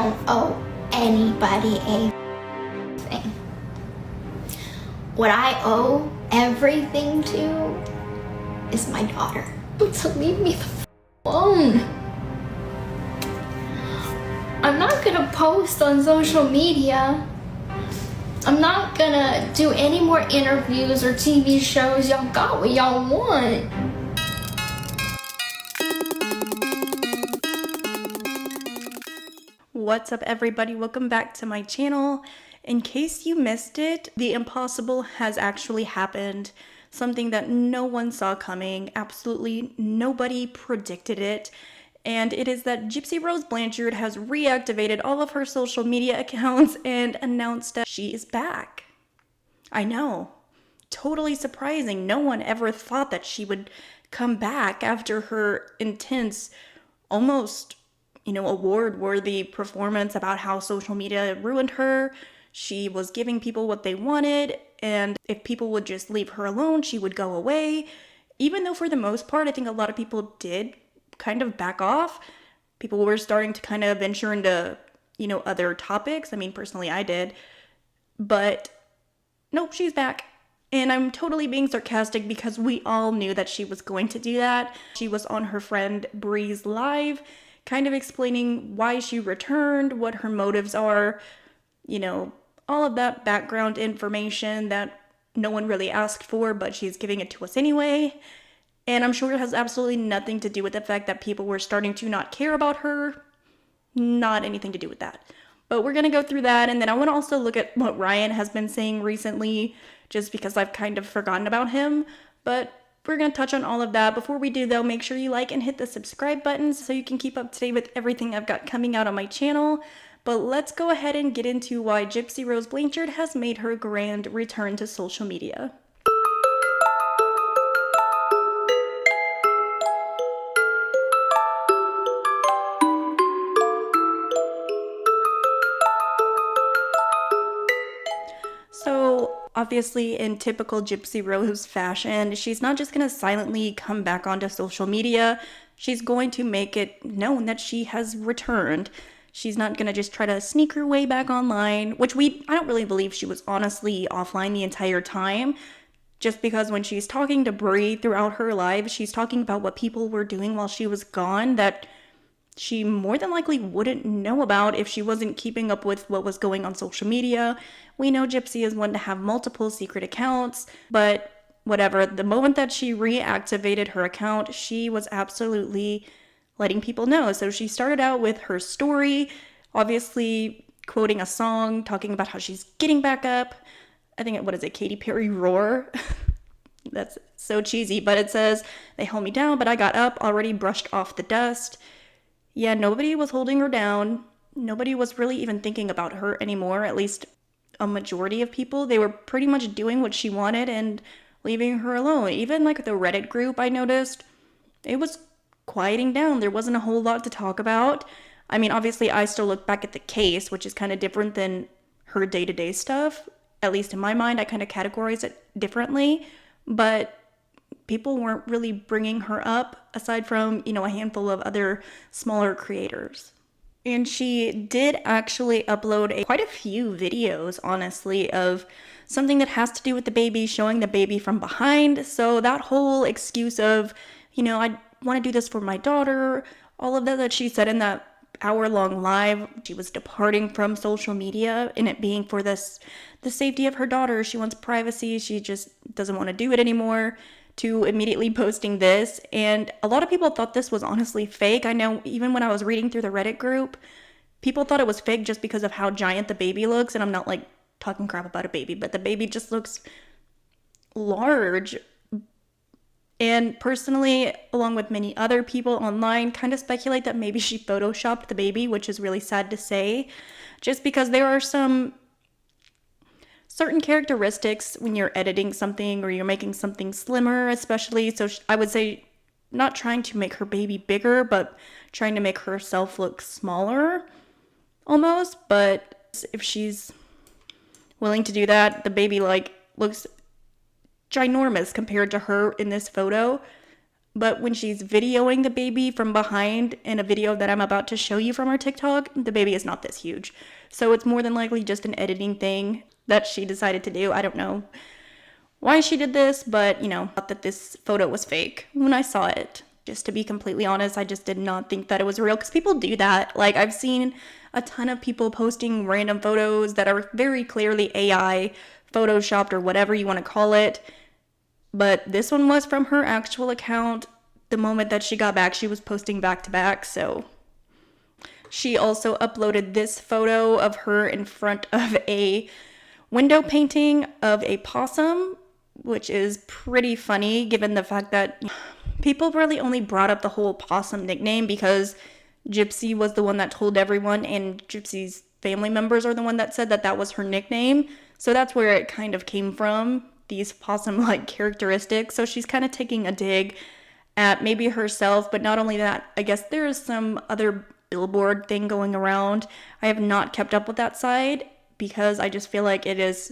don't owe anybody a thing. What I owe everything to is my daughter. So leave me the alone. I'm not gonna post on social media. I'm not gonna do any more interviews or TV shows. Y'all got what y'all want. What's up, everybody? Welcome back to my channel. In case you missed it, the impossible has actually happened. Something that no one saw coming. Absolutely nobody predicted it. And it is that Gypsy Rose Blanchard has reactivated all of her social media accounts and announced that she is back. I know. Totally surprising. No one ever thought that she would come back after her intense, almost award-worthy performance about how social media ruined her. She was giving people what they wanted, and if people would just leave her alone, she would go away. Even though for the most part, I think a lot of people did kind of back off. People were starting to kind of venture into, other topics. I mean, personally, I did. But nope, she's back. And I'm totally being sarcastic because we all knew that she was going to do that. She was on her friend Bree's live, kind of explaining why she returned, what her motives are, all of that background information that no one really asked for, but she's giving it to us anyway. And I'm sure it has absolutely nothing to do with the fact that people were starting to not care about her. Not anything to do with that. But we're going to go through that, and then I want to also look at what Ryan has been saying recently, just because I've kind of forgotten about him. But we're going to touch on all of that. Before we do, though, make sure you like and hit the subscribe button so you can keep up to date with everything I've got coming out on my channel. But let's go ahead and get into why Gypsy Rose Blanchard has made her grand return to social media. So obviously, in typical Gypsy Rose fashion, she's not just going to silently come back onto social media. She's going to make it known that she has returned. She's not going to just try to sneak her way back online, which I don't really believe she was honestly offline the entire time. Just because when she's talking to Bree throughout her live, she's talking about what people were doing while she was gone that she more than likely wouldn't know about if she wasn't keeping up with what was going on social media. We know Gypsy is one to have multiple secret accounts, but whatever. The moment that she reactivated her account, she was absolutely letting people know. So she started out with her story, obviously quoting a song, talking about how she's getting back up. I think, what is it, Katy Perry Roar? That's so cheesy, but it says, "They held me down, but I got up, already brushed off the dust." Yeah, nobody was holding her down. Nobody was really even thinking about her anymore, at least a majority of people. They were pretty much doing what she wanted and leaving her alone. Even like the Reddit group, I noticed, it was quieting down. There wasn't a whole lot to talk about. I mean, obviously, I still look back at the case, which is kind of different than her day-to-day stuff. At least in my mind, I kind of categorize it differently. But people weren't really bringing her up, aside from, a handful of other smaller creators. And she did actually upload quite a few videos, honestly, of something that has to do with the baby, showing the baby from behind. So that whole excuse of, I want to do this for my daughter, all of that she said in that hour-long live, she was departing from social media and it being for the safety of her daughter. She wants privacy. She just doesn't want to do it anymore, to immediately posting this. And a lot of people thought this was honestly fake. I know even when I was reading through the Reddit group, people thought it was fake just because of how giant the baby looks. And I'm not like talking crap about a baby, but the baby just looks large. And personally, along with many other people online, kind of speculate that maybe she photoshopped the baby, which is really sad to say, just because there are some certain characteristics when you're editing something or you're making something slimmer, especially. So I would say not trying to make her baby bigger, but trying to make herself look smaller almost. But if she's willing to do that, the baby looks ginormous compared to her in this photo. But when she's videoing the baby from behind in a video that I'm about to show you from her TikTok, the baby is not this huge. So it's more than likely just an editing thing that she decided to do. I don't know why she did this, but I thought that this photo was fake when I saw it. Just to be completely honest, I just did not think that it was real, because people do that. Like, I've seen a ton of people posting random photos that are very clearly AI, photoshopped, or whatever you want to call it. But this one was from her actual account. The moment that she got back, she was posting back to back. So she also uploaded this photo of her in front of a window painting of a possum, which is pretty funny given the fact that people really only brought up the whole possum nickname because Gypsy was the one that told everyone, and Gypsy's family members are the one that said that that was her nickname. So that's where it kind of came from, these possum-like characteristics. So she's kind of taking a dig at maybe herself, but not only that, I guess there is some other billboard thing going around. I have not kept up with that side because I just feel like it's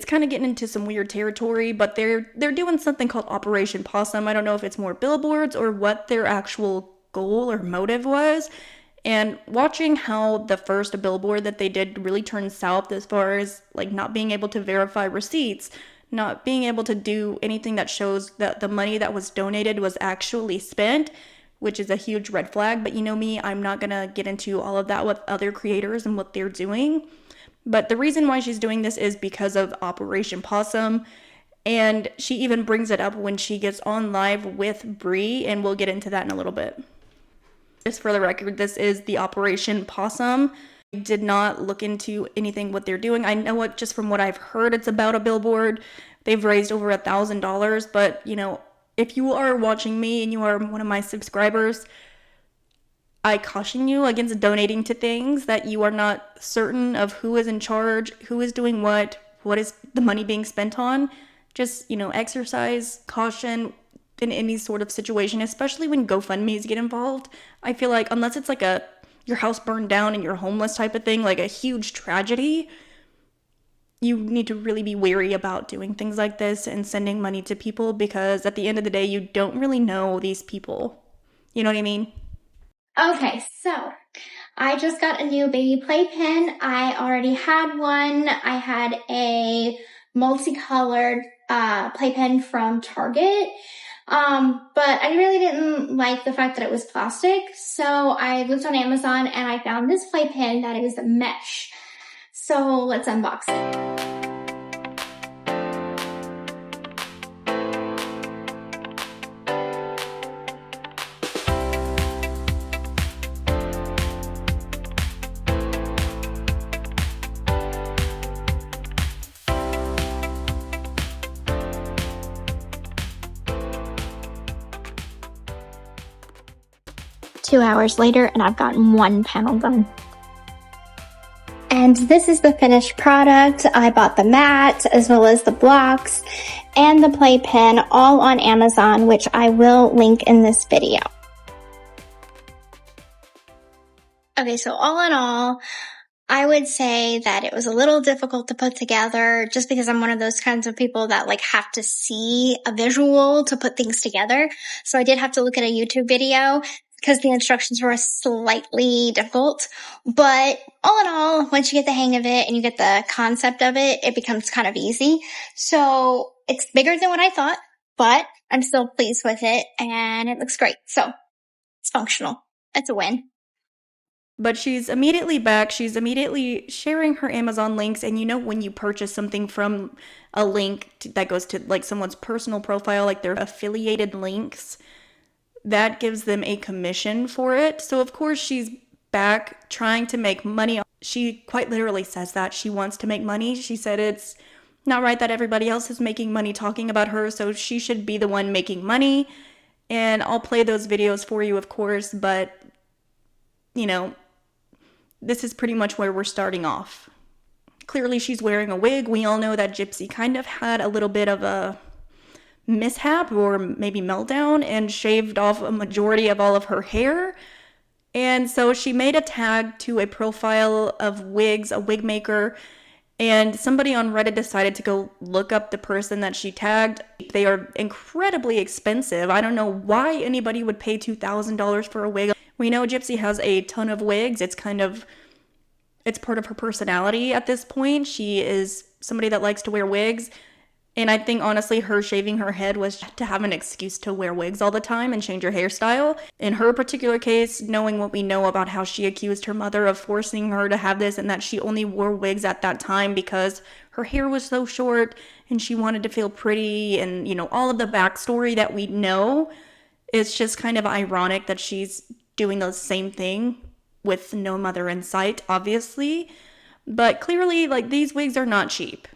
kind of getting into some weird territory, but they're doing something called Operation Possum. I don't know if it's more billboards or what their actual goal or motive was. And watching how the first billboard that they did really turned south as far as like not being able to verify receipts, not being able to do anything that shows that the money that was donated was actually spent, which is a huge red flag. But you know me, I'm not gonna get into all of that with other creators and what they're doing. But the reason why she's doing this is because of Operation Possum. And she even brings it up when she gets on live with Bree, and we'll get into that in a little bit. Just for the record, this is the Operation Possum. I did not look into anything what they're doing. I know it just from what I've heard, it's about a billboard. They've raised over $1,000, but if you are watching me and you are one of my subscribers, I caution you against donating to things that you are not certain of who is in charge, who is doing what is the money being spent on. Just, exercise caution in any sort of situation, especially when GoFundMes get involved. I feel like unless it's like your house burned down and you're homeless type of thing, like a huge tragedy, you need to really be wary about doing things like this and sending money to people, because at the end of the day, you don't really know these people. You know what I mean? Okay, so I just got a new baby playpen. I already had one. I had a multicolored playpen from Target. But I really didn't like the fact that it was plastic. So I looked on Amazon and I found this playpen that is mesh. So let's unbox it. 2 hours later, and I've gotten one panel done. And this is the finished product. I bought the mat as well as the blocks and the playpen all on Amazon, which I will link in this video. Okay, so all in all, I would say that it was a little difficult to put together just because I'm one of those kinds of people that have to see a visual to put things together. So I did have to look at a YouTube video because the instructions were slightly difficult. But all in all, once you get the hang of it and you get the concept of it, it becomes kind of easy. So it's bigger than what I thought, but I'm still pleased with it and it looks great. So it's functional. It's a win. But she's immediately back. She's immediately sharing her Amazon links. And when you purchase something from a link that goes to someone's personal profile, their affiliated links, that gives them a commission for it. So of course she's back trying to make money. She quite literally says that she wants to make money. She said it's not right that everybody else is making money talking about her, so she should be the one making money. And I'll play those videos for you, of course, but this is pretty much where we're starting off. Clearly she's wearing a wig. We all know that Gypsy kind of had a little bit of a mishap or maybe meltdown and shaved off a majority of all of her hair. And so she made a tag to a profile of Wigs, a wig maker, And somebody on Reddit decided to go look up the person that she tagged. They are incredibly expensive. I don't know why anybody would pay $2,000 for a wig. We know Gypsy has a ton of wigs. It's part of her personality at this point. She is somebody that likes to wear wigs. And I think, honestly, her shaving her head was to have an excuse to wear wigs all the time and change her hairstyle. In her particular case, knowing what we know about how she accused her mother of forcing her to have this and that she only wore wigs at that time because her hair was so short and she wanted to feel pretty and, all of the backstory that we know, it's just kind of ironic that she's doing the same thing with no mother in sight, obviously. But clearly, these wigs are not cheap.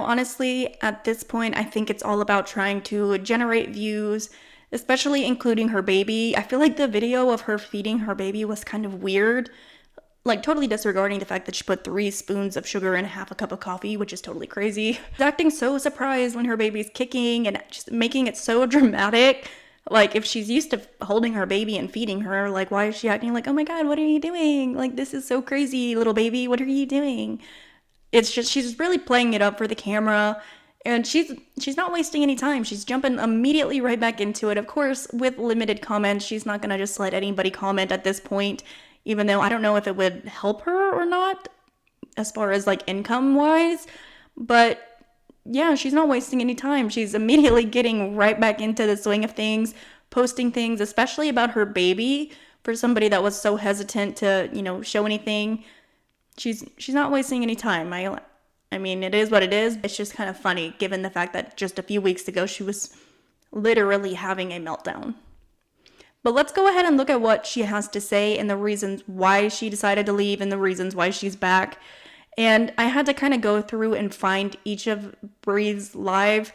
Honestly, at this point, I think it's all about trying to generate views, especially including her baby. I feel like the video of her feeding her baby was kind of weird, totally disregarding the fact that she put 3 spoons of sugar in half a cup of coffee, which is totally crazy. She's acting so surprised when her baby's kicking and just making it so dramatic. If she's used to holding her baby and feeding her, why is she acting like, oh my god, what are you doing? This is so crazy, little baby, what are you doing? It's just, she's really playing it up for the camera, and she's not wasting any time. She's jumping immediately right back into it. Of course, with limited comments, she's not gonna just let anybody comment at this point, even though I don't know if it would help her or not, as far as income-wise, but yeah, she's not wasting any time. She's immediately getting right back into the swing of things, posting things, especially about her baby, for somebody that was so hesitant to, show anything. She's not wasting any time. I mean, it is what it is. It's just kind of funny, given the fact that just a few weeks ago, she was literally having a meltdown. But let's go ahead and look at what she has to say and the reasons why she decided to leave and the reasons why she's back. And I had to kind of go through and find each of Bree's live,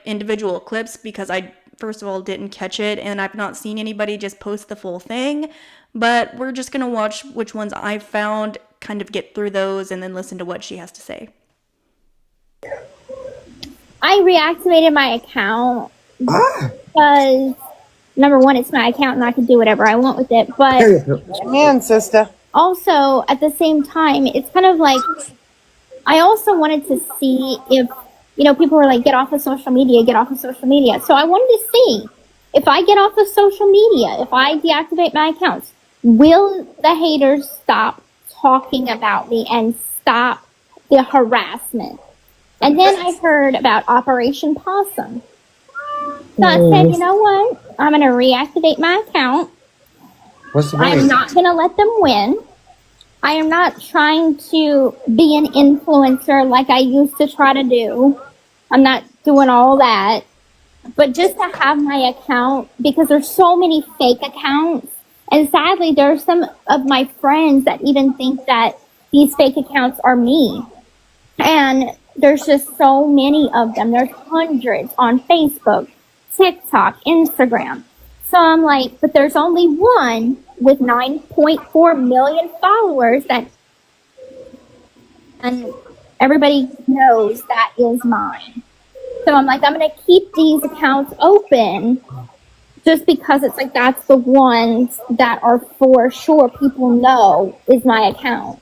individual clips, because I, first of all, didn't catch it, and I've not seen anybody just post the full thing. But we're just going to watch which ones I found, kind of get through those, and then listen to what she has to say. I reactivated my account because, number one, it's my account and I can do whatever I want with it. But man, sister. Also, at the same time, it's kind of I also wanted to see if, people were like, get off of social media, get off of social media. So I wanted to see if I get off of social media, if I deactivate my accounts, will the haters stop talking about me and stop the harassment? And then I heard about Operation Possum. So I said, you know what? I'm going to reactivate my account. What's the I'm point? not going to let them win. I am not trying to be an influencer like I used to try to do. I'm not doing all that. But just to have my account, because there's so many fake accounts. And sadly, there are some of my friends that even think that these fake accounts are me. And there's just so many of them. There's hundreds on Facebook, TikTok, Instagram. So I'm like, but there's only one with 9.4 million followers that, and everybody knows that is mine. So I'm like, I'm going to keep these accounts open just because it's like that's the ones that are for sure people know is my account.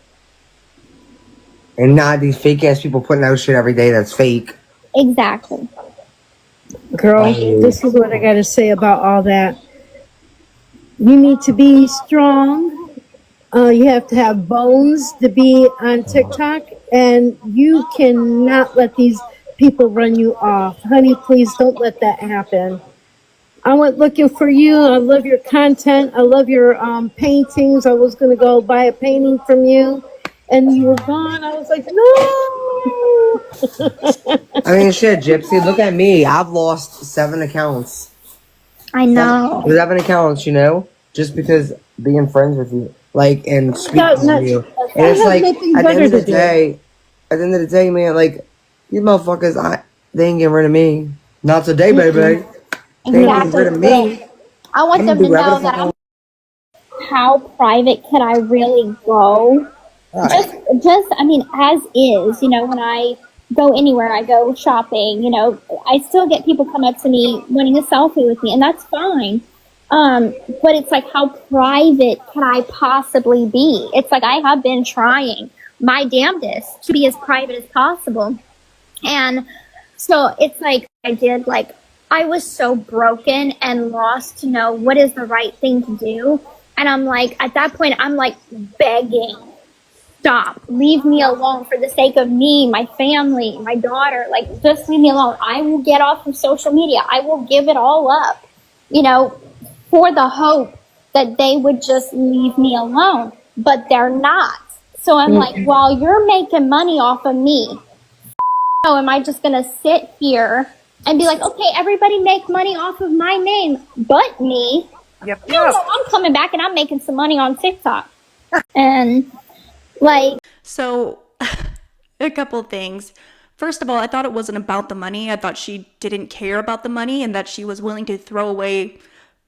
And not these fake ass people putting out shit every day that's fake. Exactly. Girl, this is what I got to say about all that. You need to be strong. You have to have bones to be on TikTok, and you cannot let these people run you off. Honey, please don't let that happen. I went looking for you. I love your content. I love your paintings. I was going to go buy a painting from you, and you were gone. I was like, no. I mean, shit, Gypsy, look at me. I've lost 7 accounts. I know. 7 accounts, you know? Just because being friends with you. Like, and speaking to you. And it's like, at the end of the day, man, like, these motherfuckers, they ain't getting rid of me. Not today, baby. They ain't getting rid of me. I want them to know that how private can I really go? Just, I mean, as is, you know, when I go anywhere, I go shopping, you know, I still get people come up to me wanting a selfie with me, and that's fine. But it's like, how private can I possibly be? It's like, I have been trying my damnedest to be as private as possible. And so it's like, I was so broken and lost to know what is the right thing to do. And I'm like, at that point, I'm like begging, stop, leave me alone for the sake of me, my family, my daughter, like just leave me alone. I will get off of social media. I will give it all up, you know, for the hope that they would just leave me alone, but they're not. So I'm like, while you're making money off of me, oh, am I just going to sit here and be like, okay, everybody make money off of my name, but me? Yep. No, I'm coming back and I'm making some money on TikTok. And like, So, a couple things. First of all, I thought it wasn't about the money. I thought she didn't care about the money and that she was willing to throw away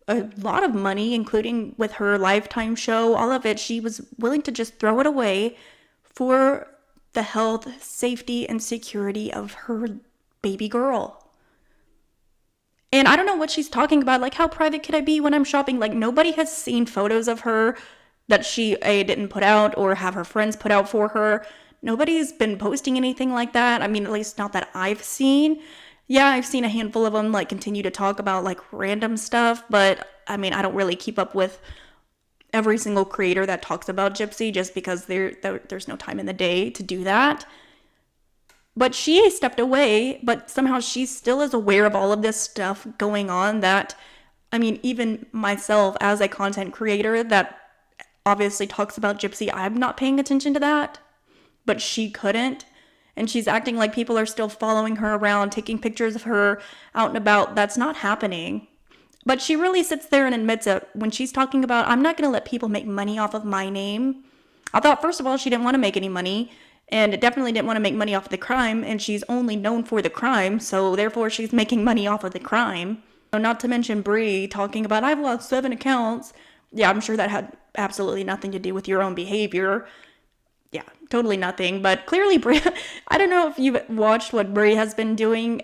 a lot of money, including with her Lifetime show, all of it. She was willing to just throw it away for the health, safety, and security of her baby girl. And I don't know what she's talking about. Like, how private could I be when I'm shopping? Like, nobody has seen photos of her that she didn't put out or have her friends put out for her. Nobody's been posting anything like that. I mean, at least not that I've seen. Yeah, I've seen a handful of them like continue to talk about like random stuff, but I mean, I don't really keep up with every single creator that talks about Gypsy just because there's no time in the day to do that. But she stepped away, but somehow she still is aware of all of this stuff going on that, I mean, even myself as a content creator that obviously talks about Gypsy, I'm not paying attention to that, but she couldn't. And she's acting like people are still following her around, taking pictures of her out and about. That's not happening. But she really sits there and admits it when she's talking about, I'm not going to let people make money off of my name. I thought, first of all, she didn't want to make any money. And definitely didn't want to make money off of the crime. And she's only known for the crime. So therefore, she's making money off of the crime. Not to mention Bree talking about, I've lost 7 accounts. Yeah, I'm sure that had absolutely nothing to do with your own behavior. Yeah, totally nothing. But clearly, Brie, I don't know if you've watched what Brie has been doing,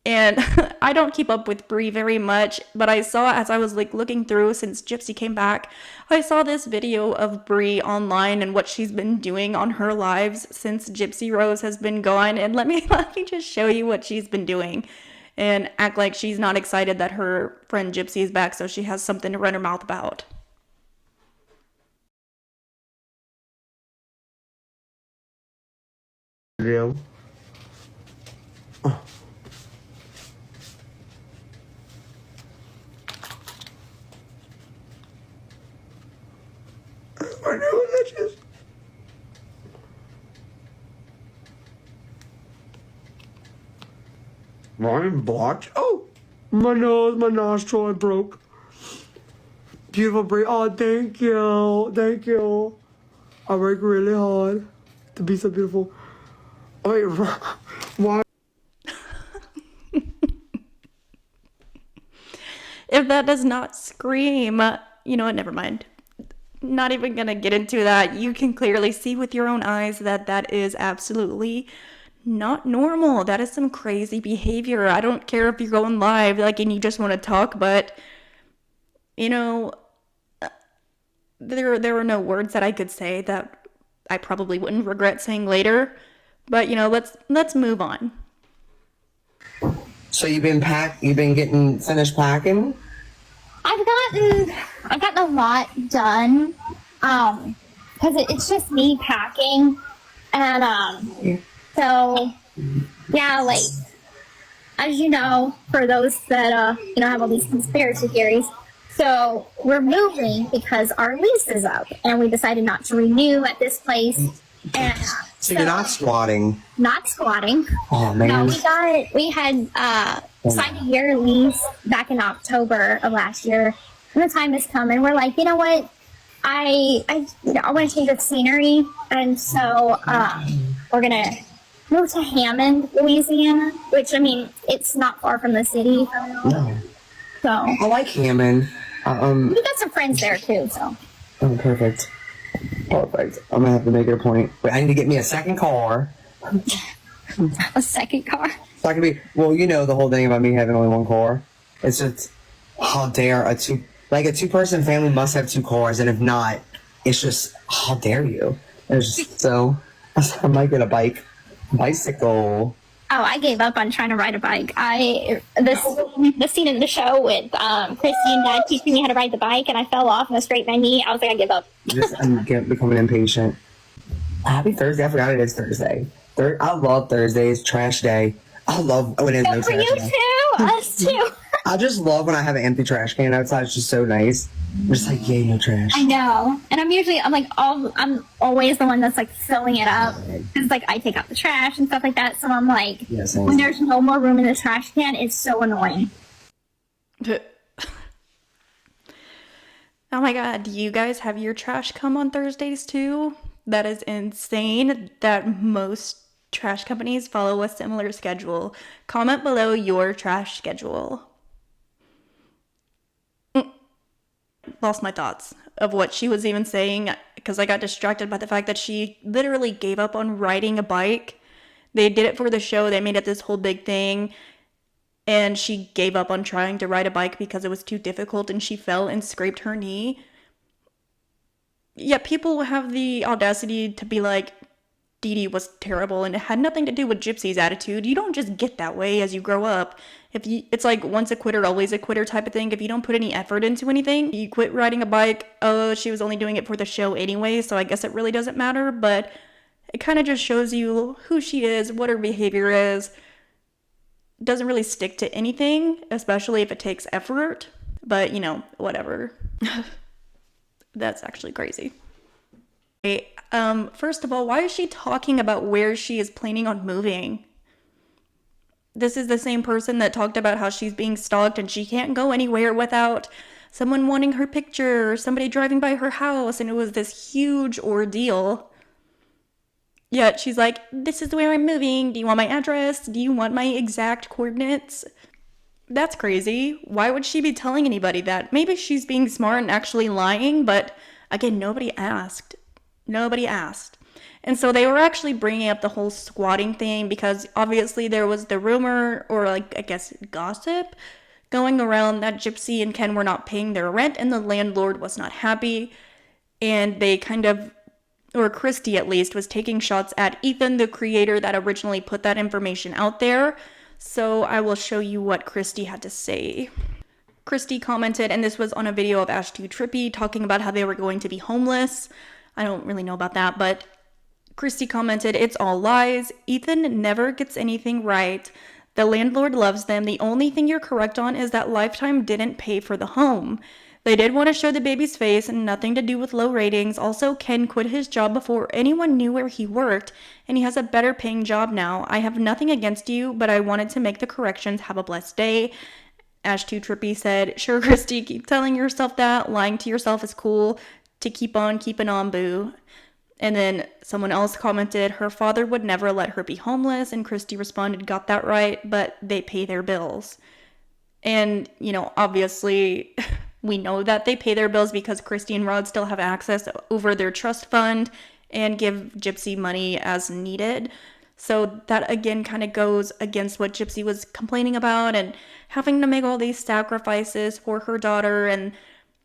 and I don't keep up with Brie very much, but I saw as I was like looking through since Gypsy came back, I saw this video of Brie online and what she's been doing on her lives since Gypsy Rose has been gone, and let me just show you what she's been doing. and act like she's not excited that her friend Gypsy is back, so she has something to run her mouth about. Yeah. I know that is. I'm blocked. Oh, my nose, my nostril, I broke. Beautiful break. Oh, thank you. Thank you. I work really hard to be so beautiful. Wait, why? If that does not scream, you know what, never mind. Not even gonna get into that. You can clearly see with your own eyes that that is absolutely not normal. That is some crazy behavior. I don't care if you're going live, like, and you just want to talk, but, you know, there were no words that I could say that I probably wouldn't regret saying later. But, you know, let's move on. So you've been getting finished packing? I've gotten a lot done, because it's just me packing, and so yeah, like, as you know, for those that have all these conspiracy theories, so we're moving because our lease is up, and we decided not to renew at this place, and so you're not squatting. Not squatting. Oh man. No, we had signed a year lease back in October of last year, and the time has come, and we're like, you know what? I want to change the scenery, and so we're gonna move to Hammond, Louisiana, which, I mean, it's not far from the city. No. So I like Hammond. we got some friends there too. So. Oh, perfect. Perfect. I'm gonna have to make it a point. Wait, I need to get me a second car. A second car. So I can be. Well, you know the whole thing about me having only one car. It's just how dare a two-person family must have two cars, and if not, it's just how dare you? It's just, so I might get a bicycle. Oh, I gave up on trying to ride a bike. The scene in the show with Christy and Dad teaching me how to ride the bike, and I fell off and I scraped my knee. I was like, I give up. I'm becoming impatient. Happy Thursday! I forgot it is Thursday. I love Thursdays. Trash day. I love when it's no For trash you day. too, us too. I just love when I have an empty trash can outside. It's just so nice. I'm just like, yay, no trash. I know, and I'm always the one that's like filling it up. It's like I take out the trash and stuff like that. So I'm like, Yes, when there's no more room in the trash can, it's so annoying. Oh my god, do you guys have your trash come on Thursdays too? That is insane that most trash companies follow a similar schedule. Comment below your trash schedule. Lost my thoughts of what she was even saying because I got distracted by the fact that she literally gave up on riding a bike. They did it for the show. They made it this whole big thing. And she gave up on trying to ride a bike because it was too difficult and she fell and scraped her knee. Yet people have the audacity to be like, Dee Dee was terrible and it had nothing to do with Gypsy's attitude. You don't just get that way as you grow up. It's like once a quitter, always a quitter type of thing. If you don't put any effort into anything, you quit riding a bike. Oh, she was only doing it for the show anyway, so I guess it really doesn't matter. But it kind of just shows you who she is, what her behavior is. It doesn't really stick to anything, especially if it takes effort. But, you know, whatever. That's actually crazy. Okay, first of all, why is she talking about where she is planning on moving? This is the same person that talked about how she's being stalked and she can't go anywhere without someone wanting her picture or somebody driving by her house, and it was this huge ordeal. Yet she's like, this is where I'm moving. Do you want my address? Do you want my exact coordinates? That's crazy. Why would she be telling anybody that? Maybe she's being smart and actually lying, but again, nobody asked. Nobody asked. And so they were actually bringing up the whole squatting thing because obviously there was the rumor, or like, I guess, gossip going around that Gypsy and Ken were not paying their rent and the landlord was not happy. And they kind of, or Christy at least, was taking shots at Ethan, the creator that originally put that information out there. So I will show you what Christy had to say. Christy commented, and this was on a video of Ash 2 Trippy talking about how they were going to be homeless. I don't really know about that, but Christy commented, "It's all lies. Ethan never gets anything right. The landlord loves them. The only thing you're correct on is that Lifetime didn't pay for the home. They did want to show the baby's face and nothing to do with low ratings. Also, Ken quit his job before anyone knew where he worked, and he has a better paying job now. I have nothing against you, but I wanted to make the corrections. Have a blessed day." Ash 2 Trippy said, "Sure, Christy, keep telling yourself that. Lying to yourself is cool. To keep on keeping on, boo." And then someone else commented, "Her father would never let her be homeless." And Christy responded, "Got that right, but they pay their bills." And, obviously, we know that they pay their bills because Christy and Rod still have access over their trust fund and give Gypsy money as needed. So that again kind of goes against what Gypsy was complaining about and having to make all these sacrifices for her daughter, and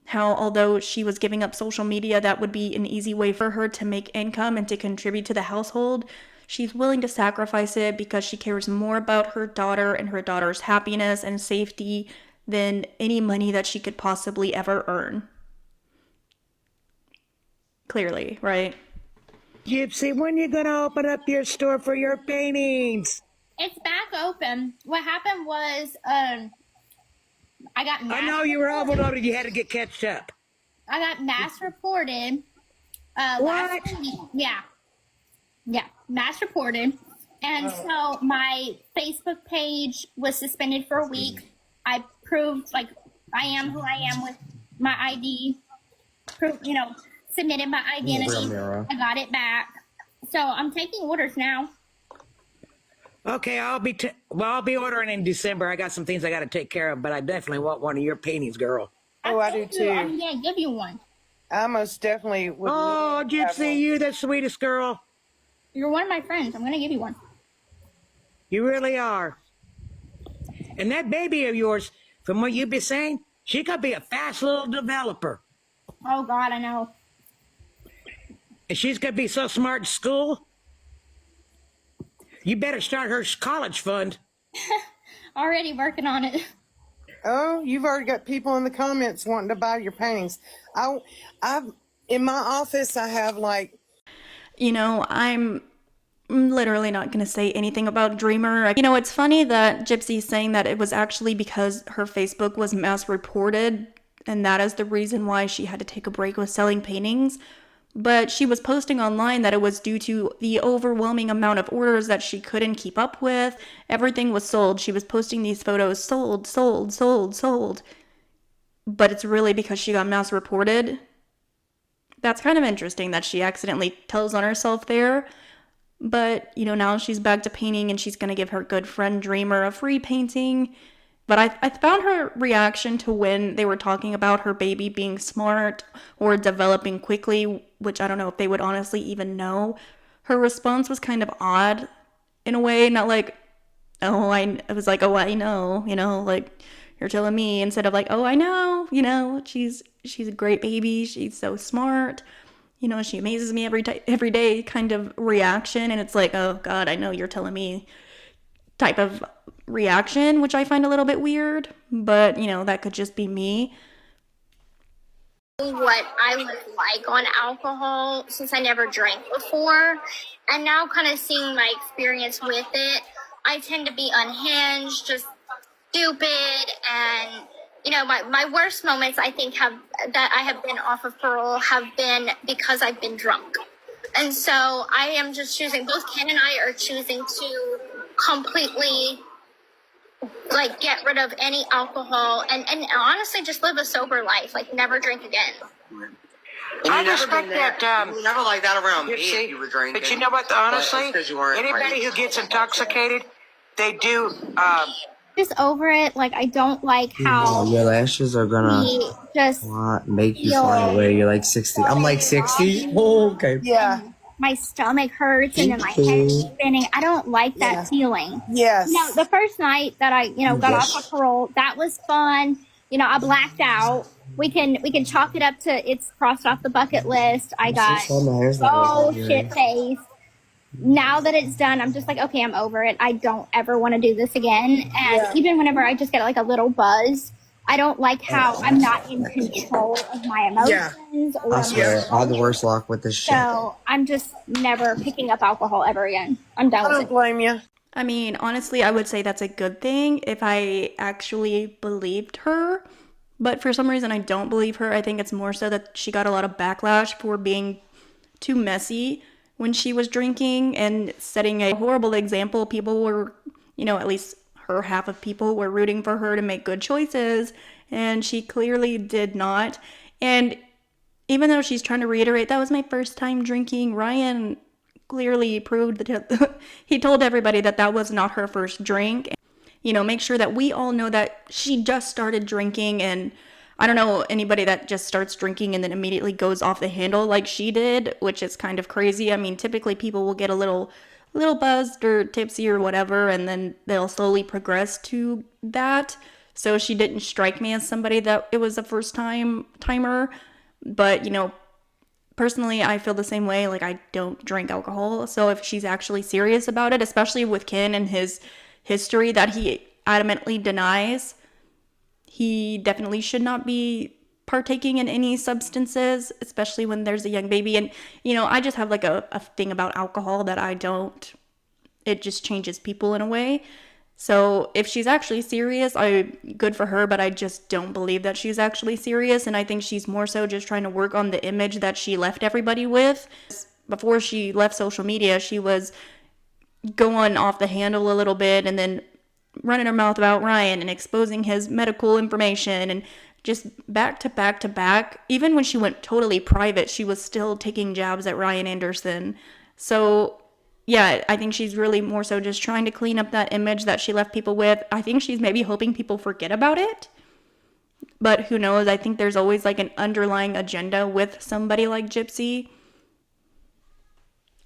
how although she was giving up social media, that would be an easy way for her to make income and to contribute to the household. She's willing to sacrifice it because she cares more about her daughter and her daughter's happiness and safety than any money that she could possibly ever earn. Clearly, right? Gypsy, when you gonna open up your store for your paintings? It's back open. What happened was, I know you were overloaded. You had to get catched up. I got mass reported. What? Yeah, mass reported. And so my Facebook page was suspended for a week. I proved I am who I am with my ID. Submitted my identity. I got it back. So I'm taking orders now. Okay, I'll be ordering in December. I got some things I got to take care of, but I definitely want one of your paintings, girl. Oh, I do too. I'm gonna give you one. I most definitely would. Oh, Gypsy, you're the sweetest girl. You're one of my friends. I'm gonna give you one. You really are. And that baby of yours, from what you've been saying, she could be a fast little developer. Oh God, I know. And she's going to be so smart in school. You better start her college fund. Already working on it. Oh, you've already got people in the comments wanting to buy your paintings. I've in my office, I have I'm literally not going to say anything about Dreamer. It's funny that Gypsy's saying that it was actually because her Facebook was mass reported, and that is the reason why she had to take a break with selling paintings. But she was posting online that it was due to the overwhelming amount of orders that she couldn't keep up with. Everything was sold. She was posting these photos, sold. But it's really because she got mass reported. That's kind of interesting that she accidentally tells on herself there. But, now she's back to painting, and she's going to give her good friend Dreamer a free painting. But I found her reaction to when they were talking about her baby being smart or developing quickly, which I don't know if they would honestly even know. Her response was kind of odd in a way, not like, it was like, "Oh, I know," like, "You're telling me," instead of like, "Oh, I know," she's a great baby, she's so smart, she amazes me every day kind of reaction. And it's like, "Oh God, I know you're telling me" type of reaction, which I find a little bit weird, but that could just be me. What I was like on alcohol, since I never drank before, and now kind of seeing my experience with it, I tend to be unhinged, just stupid, and my worst moments I think that I have been off of parole have been because I've been drunk. And so I am just choosing, both Ken and I are choosing to completely get rid of any alcohol and honestly just live a sober life, never drink again. I respect that. You never like that around me if you were drinking. But you know what, honestly, anybody who gets intoxicated, they do... just over it. I don't like how your lashes are gonna just make you fly away. You're like 60. I'm like 60. Oh, okay. Yeah. My stomach hurts and then my head's spinning. I don't like that feeling. Yes. The first night that I, got off of parole, that was fun. I blacked out. We can chalk it up to it's crossed off the bucket list. I got shit faced. now that it's done, I'm just like, okay, I'm over it. I don't ever want to do this again. And even whenever I just get like a little buzz, I don't like how I'm not in control of my emotions or I swear, I had the worst luck with this shit. so I'm just never picking up alcohol ever again. I'm done with it. I don't blame you. I mean, honestly, I would say that's a good thing if I actually believed her. But for some reason, I don't believe her. I think it's more so that she got a lot of backlash for being too messy when she was drinking and setting a horrible example. People were, at least her half of people were rooting for her to make good choices, and she clearly did not. And even though she's trying to reiterate, that was my first time drinking, Ryan clearly proved that he told everybody that that was not her first drink. Make sure that we all know that she just started drinking, and I don't know anybody that just starts drinking and then immediately goes off the handle like she did, which is kind of crazy. I mean, typically people will get a little buzzed or tipsy or whatever, and then they'll slowly progress to that. So she didn't strike me as somebody that it was a first timer, but personally, I feel the same way. Like, I don't drink alcohol. So if she's actually serious about it, especially with Ken and his history that he adamantly denies, he definitely should not be partaking in any substances, especially when there's a young baby. And, I just have like a thing about alcohol that it just changes people in a way. So if she's actually serious, good for her, but I just don't believe that she's actually serious. And I think she's more so just trying to work on the image that she left everybody with. Before she left social media, she was going off the handle a little bit and then running her mouth about Ryan and exposing his medical information and just back to back to back. Even when she went totally private, she was still taking jabs at Ryan Anderson. So yeah, I think she's really more so just trying to clean up that image that she left people with. I think she's maybe hoping people forget about it. But who knows? I think there's always like an underlying agenda with somebody like Gypsy.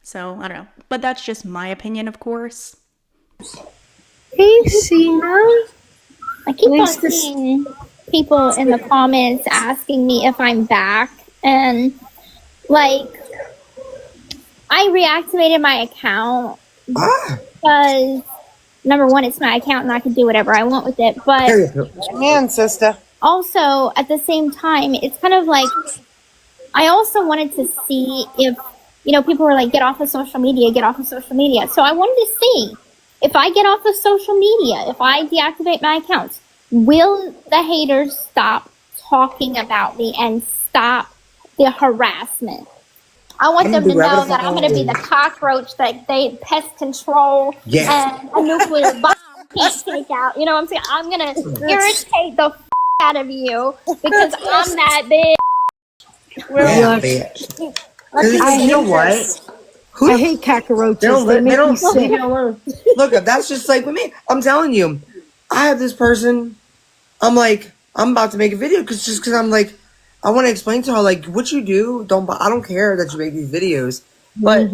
So, I don't know. But that's just my opinion, of course. Hey, Sina. I keep on seeing people in the comments asking me if I'm back. And, I reactivated my account because, number one, it's my account and I can do whatever I want with it. But Amen, sister. Also, at the same time, it's kind of like, I also wanted to see if, people were like, get off of social media, get off of social media. So I wanted to see if I get off of social media, if I deactivate my accounts, will the haters stop talking about me and stop the harassment? I want them to know that I'm going to be the cockroach that they pest control and a nuclear bomb can't take out. You know what I'm saying? I'm going to irritate the out of you because I'm that bitch. Well, bitch. You know what? I hate cockroaches. They make me sick. Look, that's just like with me. I'm telling you, I have this person. I'm like, I'm about to make a video because I'm like, I want to explain to her like what you do. I don't care that you make these videos, but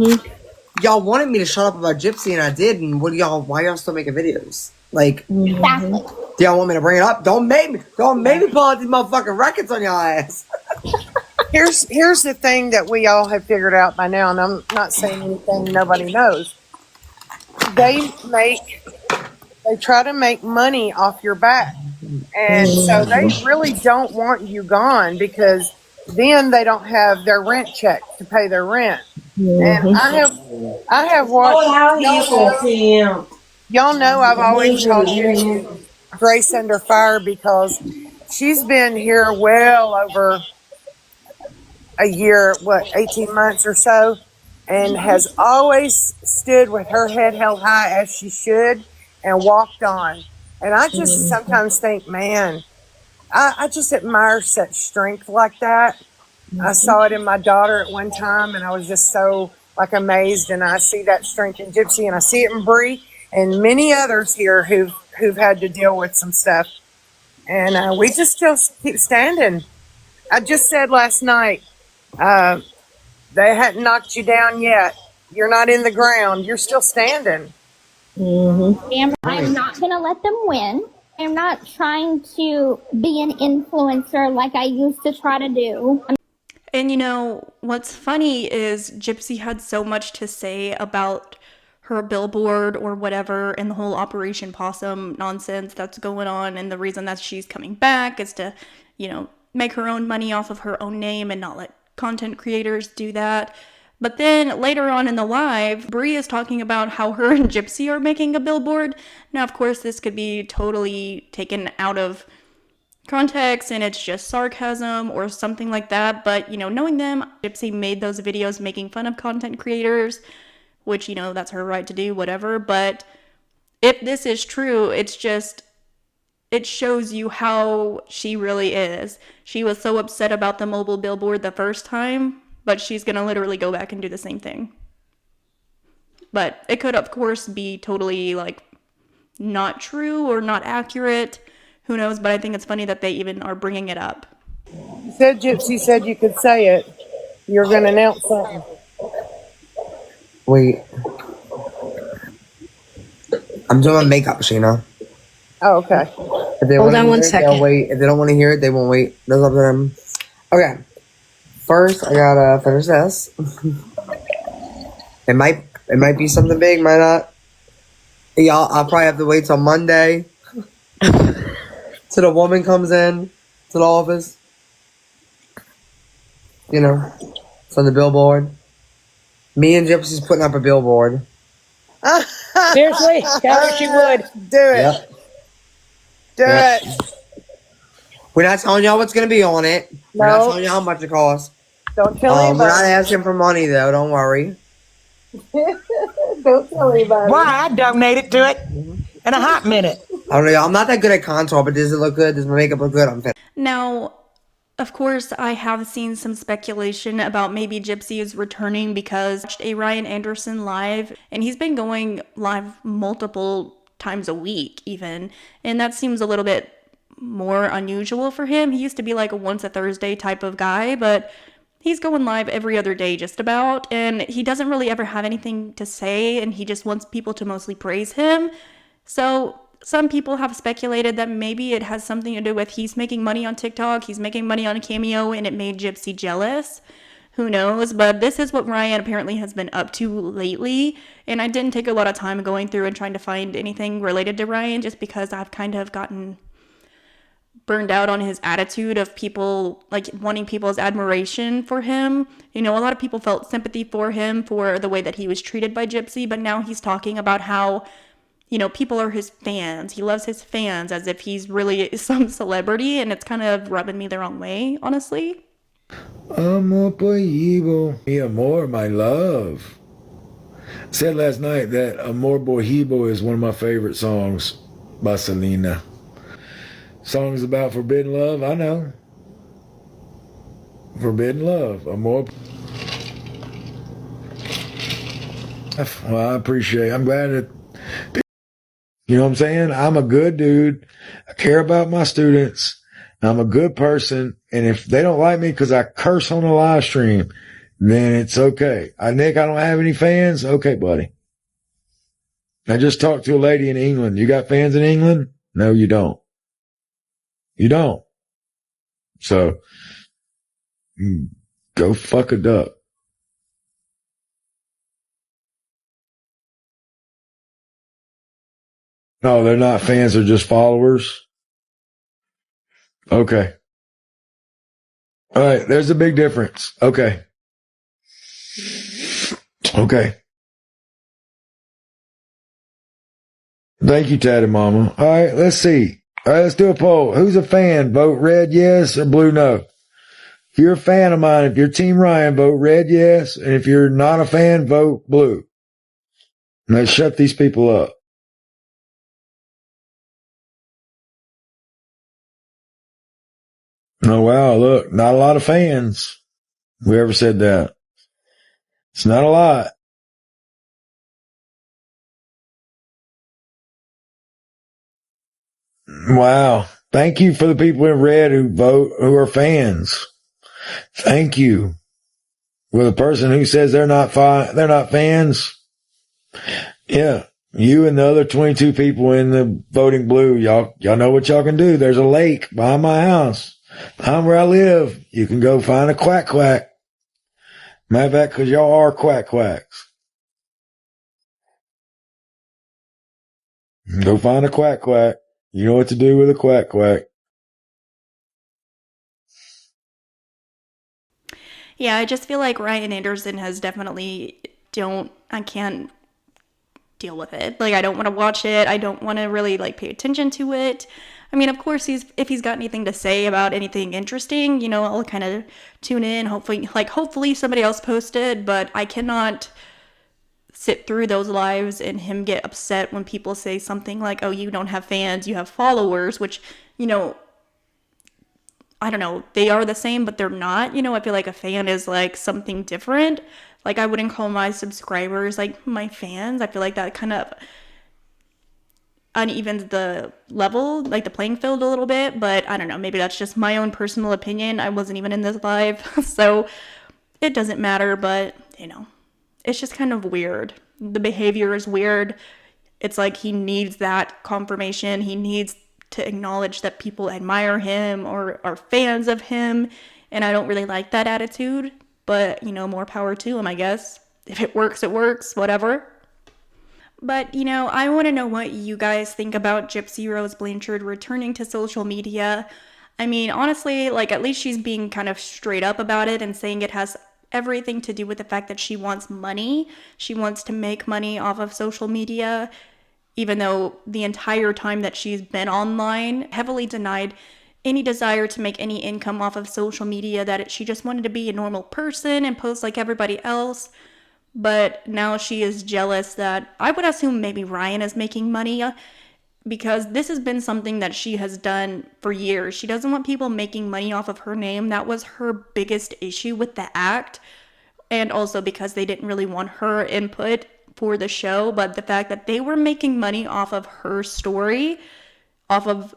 y'all wanted me to shut up about Gypsy, and I did. And why y'all still making videos? Like, Exactly. do y'all want me to bring it up? Don't make me pull out these motherfucking records on y'all ass. Here's the thing that we all have figured out by now, and I'm not saying anything nobody knows. They try to make money off your back. And so they really don't want you gone because then they don't have their rent check to pay their rent. And I have watched. Y'all know I've always called you Grace Under Fire because she's been here well over a year, 18 months or so, and has always stood with her head held high as she should and walked on. And I just sometimes think, man, I just admire such strength like that. I saw it in my daughter at one time, and I was just so amazed. And I see that strength in Gypsy, and I see it in Bree, and many others here who've had to deal with some stuff. And we just still keep standing. I just said last night, they hadn't knocked you down yet. You're not in the ground. You're still standing. I'm not going to let them win. I'm not trying to be an influencer like I used to try to do. And you know, what's funny is Gypsy had so much to say about her billboard or whatever and the whole Operation Possum nonsense that's going on. And the reason that she's coming back is to, you know, make her own money off of her own name and not let content creators do that. But then later on in the live, Brie is talking about how her and Gypsy are making a billboard. Now, of course, this could be totally taken out of context and it's just sarcasm or something like that. But, you know, knowing them, Gypsy made those videos making fun of content creators, which, you know, that's her right to do, whatever. But if this is true, it's just, it shows you how she really is. She was so upset about the mobile billboard the first time, but she's gonna literally go back and do the same thing. But it could, of course, be totally, like, not true or not accurate. Who knows? But I think it's funny that they even are bringing it up. Gypsy said you could say it. You're going to announce something. Wait. I'm doing my makeup, Sheena. Oh, okay. If they Hold wanna on hear one it, second. they'll wait. If they don't want to hear it, they won't wait. That's up to them. Okay. First, I gotta finish this. It might be something big, might not. Y'all, I'll probably have to wait till Monday till the woman comes in to the office. You know, it's on the billboard. Me and Gypsy's putting up a billboard. Seriously? Tell her she would. Do it. Yep. Do Yep. it. We're not telling y'all what's gonna be on it. We're not No. telling y'all how much it costs. Don't tell We're not anybody. asking for money though. Don't worry. Don't tell anybody. Why? I donated to it in a hot minute. I don't know. Y'all. I'm not that good at contour, but does it look good? Does my makeup look good? I'm finished. Now, of course, I have seen some speculation about maybe Gypsy is returning because I watched a Ryan Anderson live, and he's been going live multiple times a week even, and that seems a little bit more unusual for him. He used to be like a once a Thursday type of guy, but he's going live every other day just about, and he doesn't really ever have anything to say, and he just wants people to mostly praise him. So some people have speculated that maybe it has something to do with he's making money on TikTok, he's making money on Cameo, and it made Gypsy jealous. Who knows? But this is what Ryan apparently has been up to lately, and I didn't take a lot of time going through and trying to find anything related to Ryan just because I've kind of gotten burned out on his attitude of people, like, wanting people's admiration for him. You know, a lot of people felt sympathy for him for the way that he was treated by Gypsy, but now he's talking about how, you know, people are his fans. He loves his fans as if he's really some celebrity, and it's kind of rubbing me the wrong way, honestly. Amor Bohibo, mi amor, my love. Said last night that Amor Bohibo is one of my favorite songs by Allena. Songs about forbidden love, I know. Forbidden love, Amor. Well, I appreciate it. I'm glad that, you know what I'm saying? I'm a good dude. I care about my students. I'm a good person. And if they don't like me because I curse on a live stream, then it's okay. Nick, I don't have any fans. Okay, buddy. I just talked to a lady in England. You got fans in England? No, you don't. You don't. So, go fuck a duck. No, they're not fans. They're just followers. Okay. All right. There's a big difference. Okay. Okay. Thank you, Tatty Mama. All right. Let's see. All right. Let's do a poll. Who's a fan? Vote red yes or blue no. If you're a fan of mine, if you're Team Ryan, vote red yes. And if you're not a fan, vote blue. Let's shut these people up. Oh, wow. Look, not a lot of fans. Whoever said that. It's not a lot. Wow. Thank you for the people in red who vote, who are fans. Thank you. With a person who says they're not fans. Yeah. You and the other 22 people in the voting blue, y'all know what y'all can do. There's a lake behind my house. Behind where I live. You can go find a quack quack. Matter of fact, because y'all are quacks. Go find a quack. You know what to do with a quack. Yeah, I just feel like Ryan Anderson has definitely I can't deal with it. Like, I don't want to watch it. I don't want to really like pay attention to it. I mean, of course, if he's got anything to say about anything interesting, you know, I'll kind of tune in. Hopefully somebody else posted, but I cannot sit through those lives and him get upset when people say something like, "Oh, you don't have fans, you have followers," which, you know, I don't know, they are the same, but they're not. You know, I feel like a fan is like something different. Like, I wouldn't call my subscribers like my fans. I feel like that kind of unevens the level, like the playing field a little bit, but I don't know, maybe that's just my own personal opinion. I wasn't even in this live, so it doesn't matter, but you know, it's just kind of weird. The behavior is weird. It's like he needs that confirmation. He needs to acknowledge that people admire him or are fans of him, and I don't really like that attitude, but you know, more power to him, I guess. If it works, it works, whatever. But, you know, I want to know what you guys think about Gypsy Rose Blanchard returning to social media. I mean, honestly, like, at least she's being kind of straight up about it and saying it has everything to do with the fact that she wants money. She wants to make money off of social media, even though the entire time that she's been online, heavily denied any desire to make any income off of social media, that she just wanted to be a normal person and post like everybody else. But now she is jealous that I would assume maybe Ryan is making money, because this has been something that she has done for years. She doesn't want people making money off of her name. That was her biggest issue with the act. And also because they didn't really want her input for the show, but the fact that they were making money off of her story, off of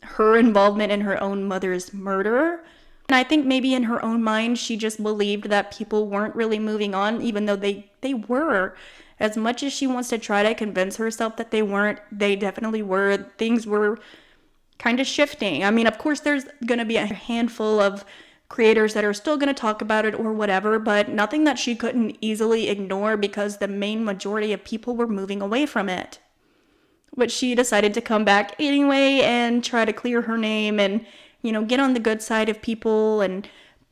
her involvement in her own mother's murder. And I think maybe in her own mind, she just believed that people weren't really moving on, even though they were. As much as she wants to try to convince herself that they weren't, they definitely were. Things were kind of shifting. I mean, of course, there's going to be a handful of creators that are still going to talk about it or whatever, but nothing that she couldn't easily ignore because the main majority of people were moving away from it. But she decided to come back anyway and try to clear her name and, you know, get on the good side of people and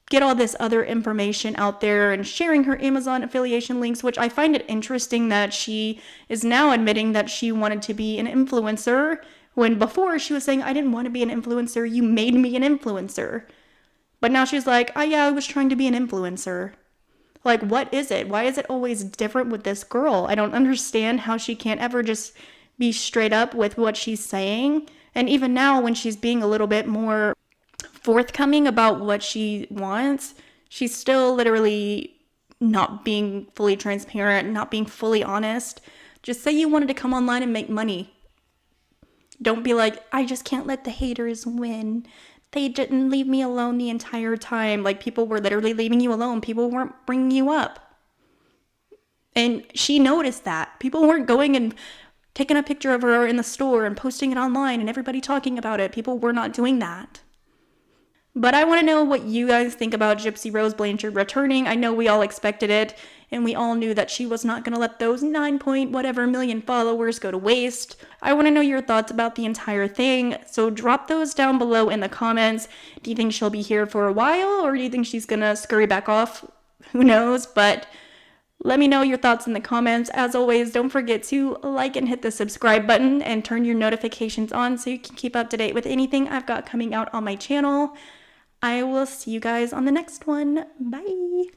get all this other information out there and sharing her Amazon affiliation links, which I find it interesting that she is now admitting that she wanted to be an influencer, when before she was saying, I didn't want to be an influencer, you made me an influencer. But now she's like, oh yeah, I was trying to be an influencer. Like, what is it? Why is it always different with this girl? I don't understand how she can't ever just be straight up with what she's saying. And even now, when she's being a little bit more forthcoming about what she wants, she's still literally not being fully transparent, not being fully honest. Just say you wanted to come online and make money. Don't be like, I just can't let the haters win. They didn't leave me alone the entire time. Like, people were literally leaving you alone. People weren't bringing you up. And she noticed that. People weren't going and taking a picture of her in the store and posting it online and everybody talking about it. People were not doing that. But I want to know what you guys think about Gypsy Rose Blanchard returning. I know we all expected it, and we all knew that she was not going to let those 9 million followers go to waste. I want to know your thoughts about the entire thing, so drop those down below in the comments. Do you think she'll be here for a while, or do you think she's going to scurry back off? Who knows, but let me know your thoughts in the comments. As always, don't forget to like and hit the subscribe button and turn your notifications on so you can keep up to date with anything I've got coming out on my channel. I will see you guys on the next one. Bye.